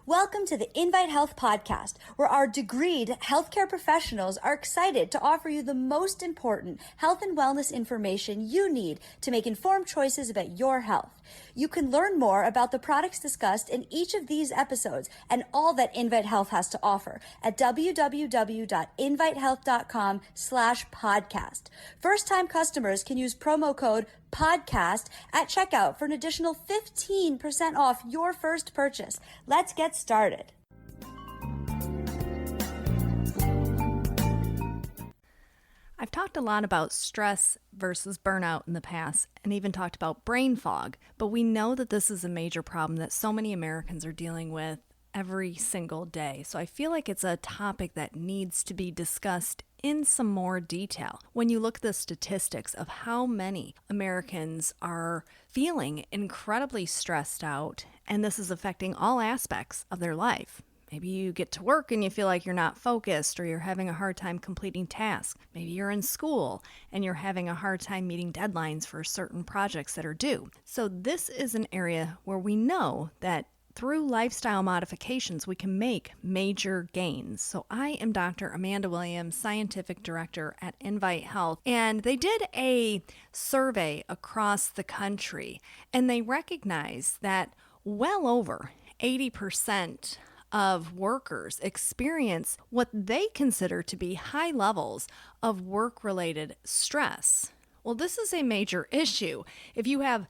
Welcome to the Invite Health podcast, where our degreed healthcare professionals are excited to offer you the most important health and wellness information you need to make informed choices about your health. You can learn more about the products discussed in each of these episodes and all that Invite Health has to offer at www.invitehealth.com/podcast. First-time customers can use promo code podcast at checkout for an additional 15% off your first purchase. Let's get started. I've talked a lot about stress versus burnout in the past and even talked about brain fog, but we know that this is a major problem that so many Americans are dealing with every single day. So I feel like it's a topic that needs to be discussed in some more detail. When you look at the statistics of how many Americans are feeling incredibly stressed out, and this is affecting all aspects of their life. Maybe you get to work and you feel like you're not focused or you're having a hard time completing tasks. Maybe you're in school and you're having a hard time meeting deadlines for certain projects that are due. So this is an area where we know that through lifestyle modifications, we can make major gains. So I am Dr. Amanda Williams, Scientific Director at Invite Health, and they did a survey across the country, and they recognized that well over 80% of workers experience what they consider to be high levels of work-related stress. Well, this is a major issue. If you have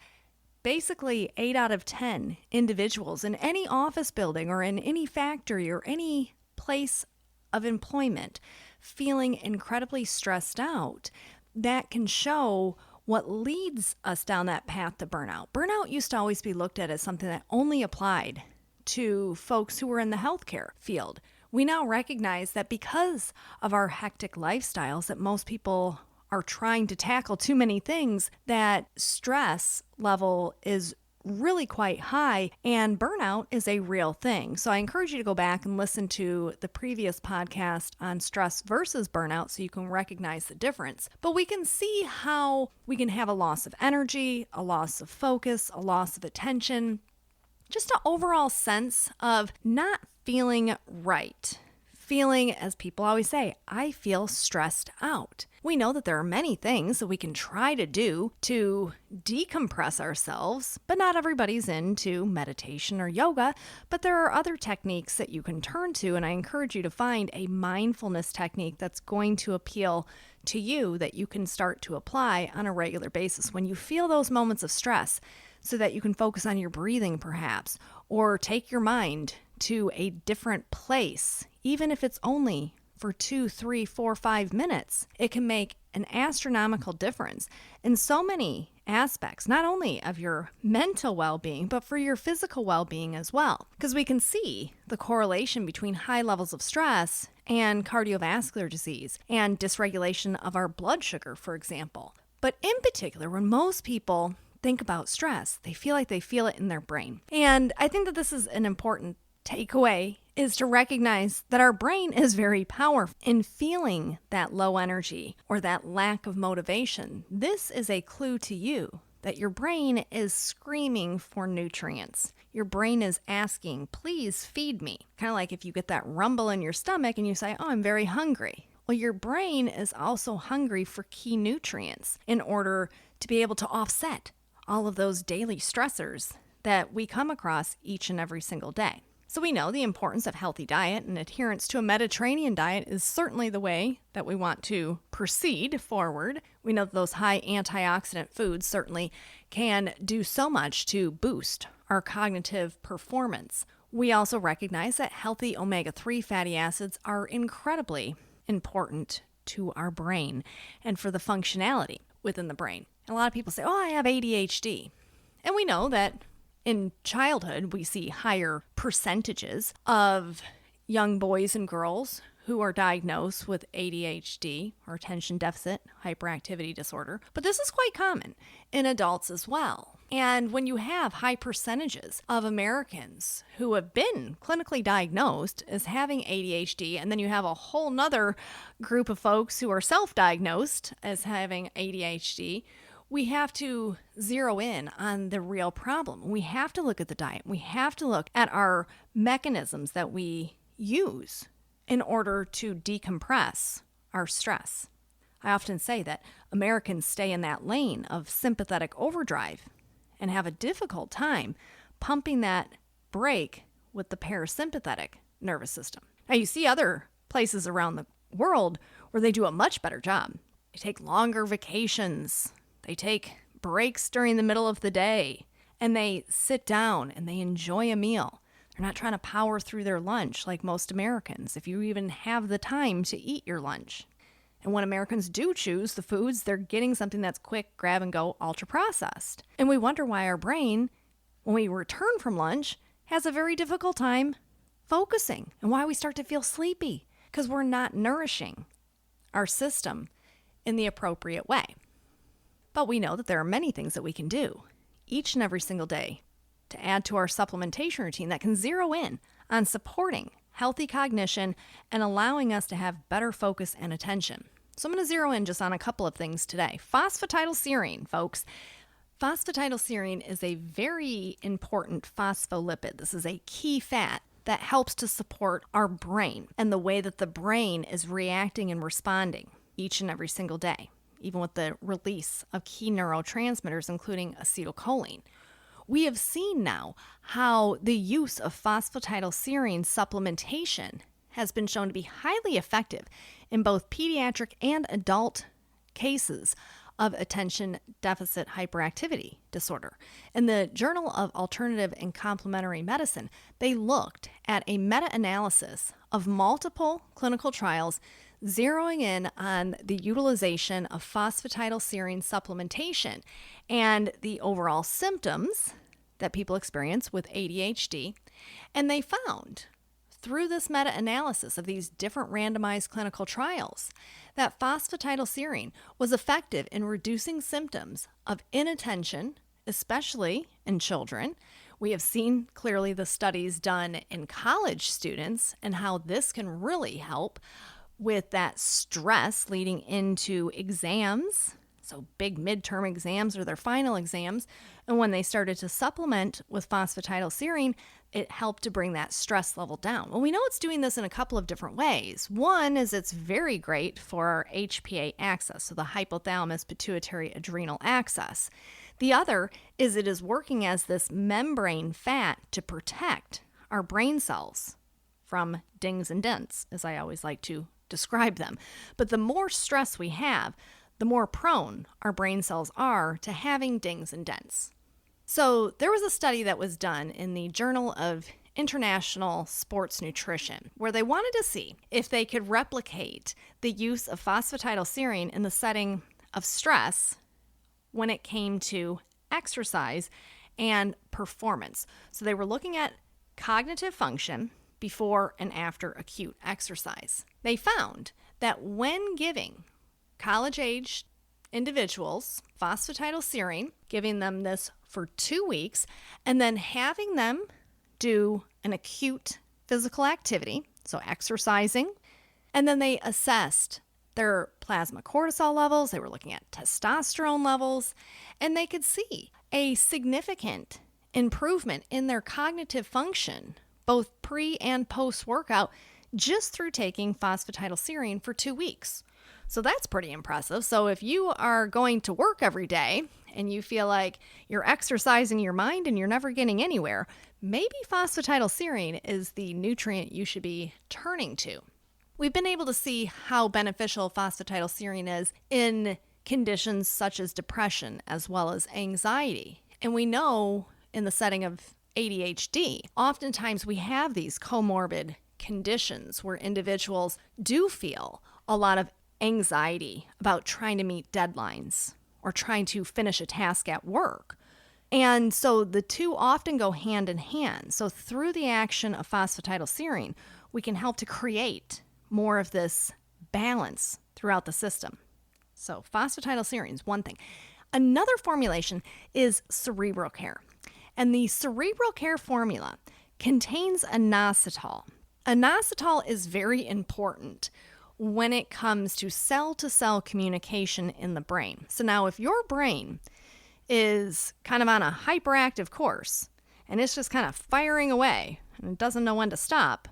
basically 8 out of 10 individuals in any office building or in any factory or any place of employment feeling incredibly stressed out, that can show what leads us down that path to burnout. Burnout used to always be looked at as something that only applied to folks who were in the healthcare field. We now recognize that because of our hectic lifestyles that most people are trying to tackle too many things, that stress level is really quite high and burnout is a real thing. So I encourage you to go back and listen to the previous podcast on stress versus burnout so you can recognize the difference. But we can see how we can have a loss of energy, a loss of focus, a loss of attention, just an overall sense of not feeling right. Feeling, as people always say, I feel stressed out. We know that there are many things that we can try to do to decompress ourselves, but not everybody's into meditation or yoga, but there are other techniques that you can turn to, and I encourage you to find a mindfulness technique that's going to appeal to you that you can start to apply on a regular basis when you feel those moments of stress, so that you can focus on your breathing perhaps, or take your mind to a different place, even if it's only for 2, 3, 4, 5 minutes. It can make an astronomical difference in so many aspects, not only of your mental well-being, but for your physical well-being as well. Because we can see the correlation between high levels of stress and cardiovascular disease and dysregulation of our blood sugar, for example. But in particular, when most people think about stress, they feel like they feel it in their brain. And I think that this is an important takeaway, is to recognize that our brain is very powerful in feeling that low energy or that lack of motivation. This is a clue to you that your brain is screaming for nutrients. Your brain is asking, please feed me. Kind of like if you get that rumble in your stomach and you say, oh, I'm very hungry. Well, your brain is also hungry for key nutrients in order to be able to offset all of those daily stressors that we come across each and every single day. So we know the importance of healthy diet, and adherence to a Mediterranean diet is certainly the way that we want to proceed forward. We know that those high antioxidant foods certainly can do so much to boost our cognitive performance. We also recognize that healthy omega-3 fatty acids are incredibly important to our brain and for the functionality within the brain. And a lot of people say, oh, I have ADHD. And we know that in childhood, we see higher percentages of young boys and girls who are diagnosed with ADHD, or attention deficit hyperactivity disorder. But this is quite common in adults as well. And when you have high percentages of Americans who have been clinically diagnosed as having ADHD, and then you have a whole nother group of folks who are self-diagnosed as having ADHD, we have to zero in on the real problem. We have to look at the diet. We have to look at our mechanisms that we use in order to decompress our stress. I often say that Americans stay in that lane of sympathetic overdrive and have a difficult time pumping that brake with the parasympathetic nervous system. Now, you see other places around the world where they do a much better job. They take longer vacations. They take breaks during the middle of the day, and they sit down and they enjoy a meal. They're not trying to power through their lunch like most Americans, if you even have the time to eat your lunch. And when Americans do choose the foods, they're getting something that's quick, grab and go, ultra processed. And we wonder why our brain, when we return from lunch, has a very difficult time focusing, and why we start to feel sleepy, because we're not nourishing our system in the appropriate way. But we know that there are many things that we can do each and every single day to add to our supplementation routine that can zero in on supporting healthy cognition and allowing us to have better focus and attention. So I'm going to zero in just on a couple of things today. Phosphatidylserine, folks. Phosphatidylserine is a very important phospholipid. This is a key fat that helps to support our brain and the way that the brain is reacting and responding each and every single day, even with the release of key neurotransmitters, including acetylcholine. We have seen now how the use of phosphatidylserine supplementation has been shown to be highly effective in both pediatric and adult cases of attention deficit hyperactivity disorder. In the Journal of Alternative and Complementary Medicine, they looked at a meta-analysis of multiple clinical trials zeroing in on the utilization of phosphatidylserine supplementation and the overall symptoms that people experience with ADHD. And they found through this meta-analysis of these different randomized clinical trials that phosphatidylserine was effective in reducing symptoms of inattention, especially in children. We have seen clearly the studies done in college students and how this can really help with that stress leading into exams, so big midterm exams or their final exams. And when they started to supplement with phosphatidylserine, it helped to bring that stress level down. Well, we know it's doing this in a couple of different ways. One is it's very great for our HPA axis, so the hypothalamus pituitary adrenal axis. The other is it is working as this membrane fat to protect our brain cells from dings and dents, as I always like to describe them. But the more stress we have, the more prone our brain cells are to having dings and dents. So there was a study that was done in the Journal of International Sports Nutrition where they wanted to see if they could replicate the use of phosphatidylserine in the setting of stress when it came to exercise and performance. So they were looking at cognitive function before and after acute exercise. They found that when giving college-aged individuals phosphatidylserine, giving them this for 2 weeks, and then having them do an acute physical activity, so exercising, and then they assessed their plasma cortisol levels, they were looking at testosterone levels, and they could see a significant improvement in their cognitive function, both pre and post-workout, just through taking phosphatidylserine for 2 weeks. So that's pretty impressive. So if you are going to work every day and you feel like you're exercising your mind and you're never getting anywhere, maybe phosphatidylserine is the nutrient you should be turning to. We've been able to see how beneficial phosphatidylserine is in conditions such as depression as well as anxiety. And we know in the setting of ADHD, oftentimes we have these comorbid conditions where individuals do feel a lot of anxiety about trying to meet deadlines or trying to finish a task at work. And so the two often go hand in hand. So through the action of phosphatidylserine, we can help to create more of this balance throughout the system. So phosphatidylserine is one thing. Another formulation is Cerebral Care. And the Cerebral Care formula contains inositol. Inositol is very important when it comes to cell-to-cell communication in the brain. So now if your brain is kind of on a hyperactive course and it's just kind of firing away and it doesn't know when to stop,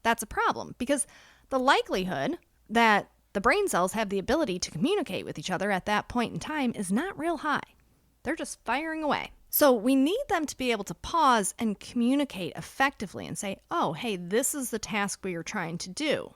that's a problem, because the likelihood that the brain cells have the ability to communicate with each other at that point in time is not real high. They're just firing away. So we need them to be able to pause and communicate effectively and say, oh, hey, this is the task we are trying to do.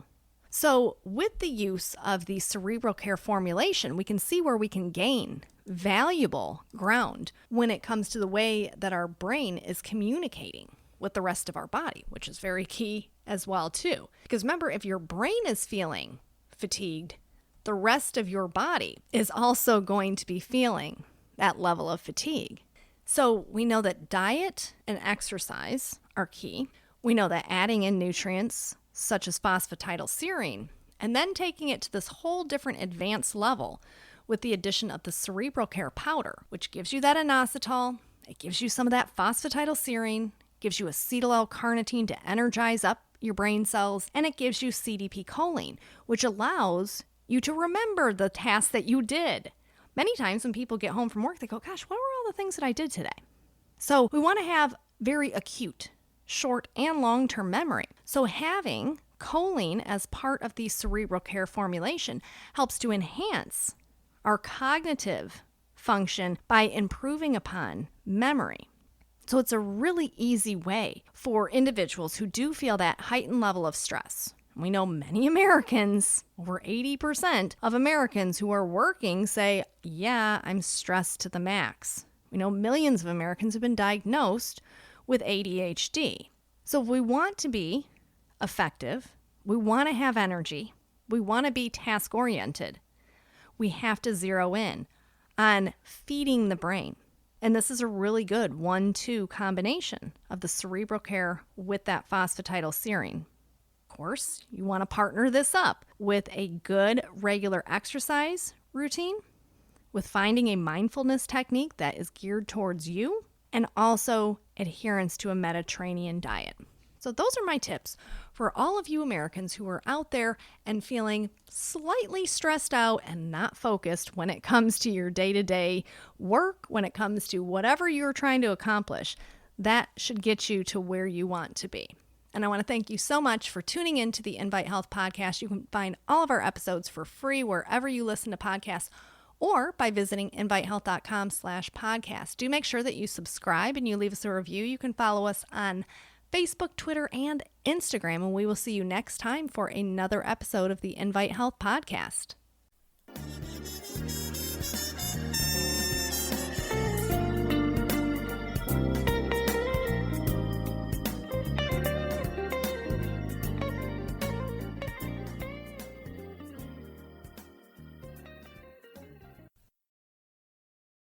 So with the use of the cerebral care formulation, we can see where we can gain valuable ground when it comes to the way that our brain is communicating with the rest of our body, which is very key as well too. Because remember, if your brain is feeling fatigued, the rest of your body is also going to be feeling that level of fatigue. So we know that diet and exercise are key. We know that adding in nutrients such as phosphatidylserine and then taking it to this whole different advanced level with the addition of the cerebral care powder, which gives you that inositol, it gives you some of that phosphatidylserine, gives you acetyl L-carnitine to energize up your brain cells, and it gives you CDP choline, which allows you to remember the tasks that you did. Many times when people get home from work, they go, gosh, what were all the things that I did today? So we want to have very acute, short, and long-term memory. So having choline as part of the cerebral care formulation helps to enhance our cognitive function by improving upon memory. So it's a really easy way for individuals who do feel that heightened level of stress. We know many Americans, over 80% of Americans who are working say, yeah, I'm stressed to the max. We know millions of Americans have been diagnosed with ADHD. So if we want to be effective, we want to have energy, we want to be task-oriented, we have to zero in on feeding the brain. And this is a really good 1-2 combination of the cerebral care with that phosphatidylserine. Of course, you want to partner this up with a good regular exercise routine, with finding a mindfulness technique that is geared towards you, and also adherence to a Mediterranean diet. So those are my tips for all of you Americans who are out there and feeling slightly stressed out and not focused when it comes to your day-to-day work, when it comes to whatever you're trying to accomplish. That should get you to where you want to be. And I want to thank you so much for tuning in to the Invite Health podcast. You can find all of our episodes for free wherever you listen to podcasts, or by visiting invitehealth.com/podcast. Do make sure that you subscribe and you leave us a review. You can follow us on Facebook, Twitter, and Instagram, and we will see you next time for another episode of the Invite Health podcast.